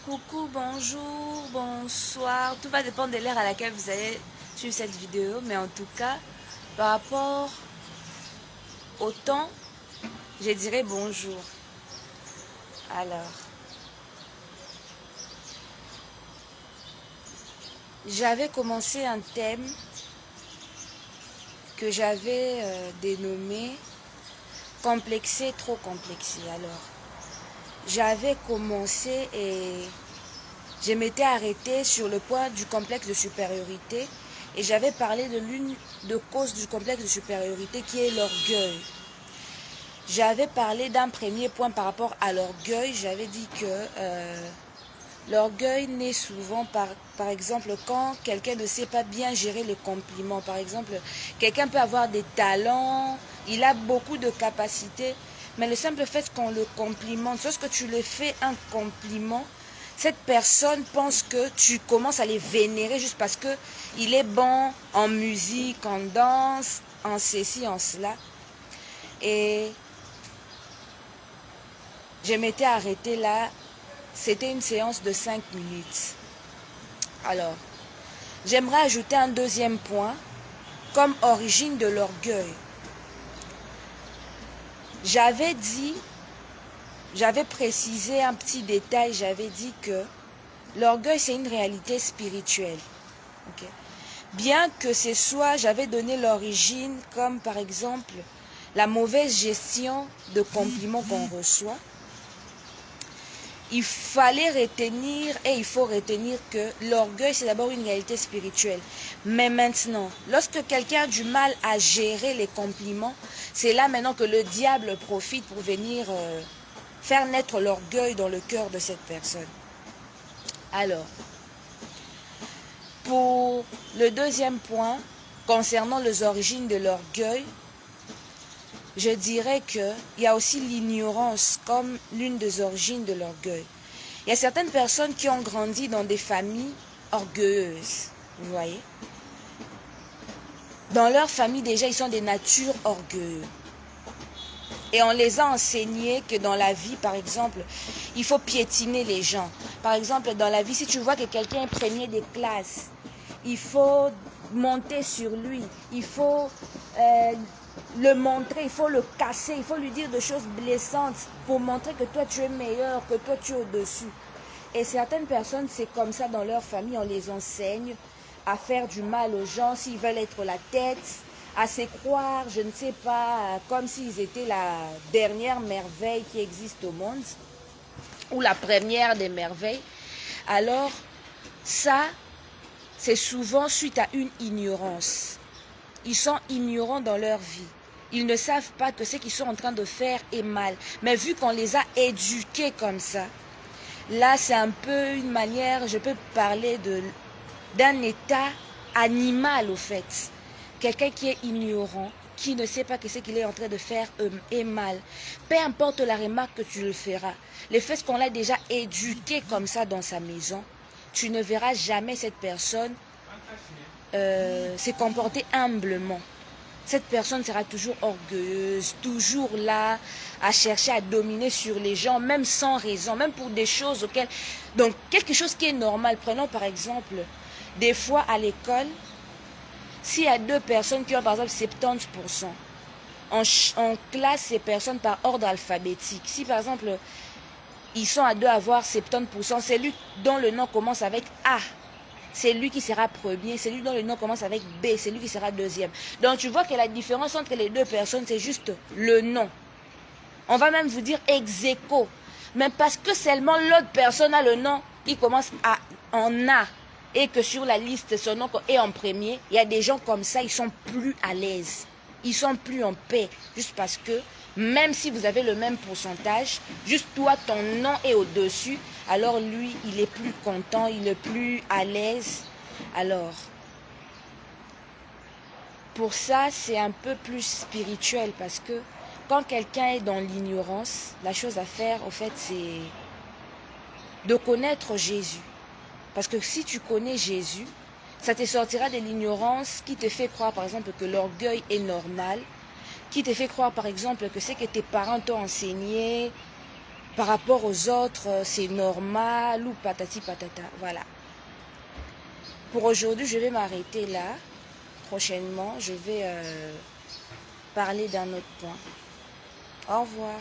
Coucou, bonjour, bonsoir. Tout va dépendre de l'heure à laquelle vous allez suivre cette vidéo. Mais en tout cas, par rapport au temps, je dirais bonjour. Alors, j'avais commencé un thème que j'avais dénommé complexé, trop complexé. Alors, j'avais commencé et je m'étais arrêtée sur le point du complexe de supériorité et j'avais parlé de l'une des causes du complexe de supériorité qui est l'orgueil. J'avais parlé d'un premier point par rapport à l'orgueil. J'avais dit que l'orgueil naît souvent par exemple quand quelqu'un ne sait pas bien gérer les compliments. Par exemple, quelqu'un peut avoir des talents, il a beaucoup de capacités, mais le simple fait qu'on le complimente, lorsque tu le fais un compliment, cette personne pense que tu commences à les vénérer juste parce qu'il est bon en musique, en danse, en ceci, en cela. Et je m'étais arrêtée là. C'était une séance de 5 minutes. Alors, j'aimerais ajouter un deuxième point comme origine de l'orgueil. J'avais précisé un petit détail, j'avais dit que l'orgueil c'est une réalité spirituelle. Okay? Bien que ce soit, j'avais donné l'origine comme par exemple la mauvaise gestion de compliments qu'on reçoit. Il fallait retenir et il faut retenir que l'orgueil c'est d'abord une réalité spirituelle. Mais maintenant, lorsque quelqu'un a du mal à gérer les compliments, c'est là maintenant que le diable profite pour venir faire naître l'orgueil dans le cœur de cette personne. Alors, pour le deuxième point, concernant les origines de l'orgueil, je dirais qu'il y a aussi l'ignorance comme l'une des origines de l'orgueil. Il y a certaines personnes qui ont grandi dans des familles orgueilleuses, vous voyez. Dans leur famille, déjà, ils sont des natures orgueilleuses. Et on les a enseignés que dans la vie, par exemple, il faut piétiner les gens. Par exemple, dans la vie, si tu vois que quelqu'un est premier des classes, il faut monter sur lui, il faut le montrer, il faut le casser, il faut lui dire des choses blessantes pour montrer que toi tu es meilleur, que toi tu es au-dessus. Et certaines personnes, c'est comme ça dans leur famille, on les enseigne à faire du mal aux gens s'ils veulent être la tête, à se croire, je ne sais pas, comme s'ils étaient la dernière merveille qui existe au monde, ou la première des merveilles. Alors, ça, c'est souvent suite à une ignorance. Ils sont ignorants dans leur vie. Ils ne savent pas que ce qu'ils sont en train de faire est mal. Mais vu qu'on les a éduqués comme ça, là c'est un peu une manière, je peux parler d'un état animal au fait. Quelqu'un qui est ignorant, qui ne sait pas que ce qu'il est en train de faire est mal. Peu importe la remarque que tu le feras. Le fait qu'on l'a déjà éduqué comme ça dans sa maison, tu ne verras jamais cette personne se comporter humblement. Cette personne sera toujours orgueilleuse, toujours là à chercher à dominer sur les gens, même sans raison, même pour des choses auxquelles... Donc, quelque chose qui est normal. Prenons par exemple, des fois à l'école, s'il y a deux personnes qui ont par exemple 70%, on classe ces personnes par ordre alphabétique. Si par exemple, ils sont à deux à avoir 70%, c'est lui dont le nom commence avec A. C'est lui qui sera premier, c'est lui dont le nom commence avec B, c'est lui qui sera deuxième. Donc tu vois que la différence entre les deux personnes, c'est juste le nom. On va même vous dire ex aequo. Mais parce que seulement l'autre personne a le nom qui commence en A et que sur la liste, son nom est en premier, il y a des gens comme ça, ils sont plus à l'aise. Ils sont plus en paix. Juste parce que même si vous avez le même pourcentage, juste toi, ton nom est au-dessus, alors lui, il est plus content, il est plus à l'aise. Alors, pour ça, c'est un peu plus spirituel parce que quand quelqu'un est dans l'ignorance, la chose à faire, au fait, c'est de connaître Jésus. Parce que si tu connais Jésus, ça te sortira de l'ignorance qui te fait croire, par exemple, que l'orgueil est normal, qui te fait croire, par exemple, que ce que tes parents t'ont enseigné, par rapport aux autres, c'est normal ou patati patata. Voilà. Pour aujourd'hui, je vais m'arrêter là. Prochainement, je vais parler d'un autre point. Au revoir.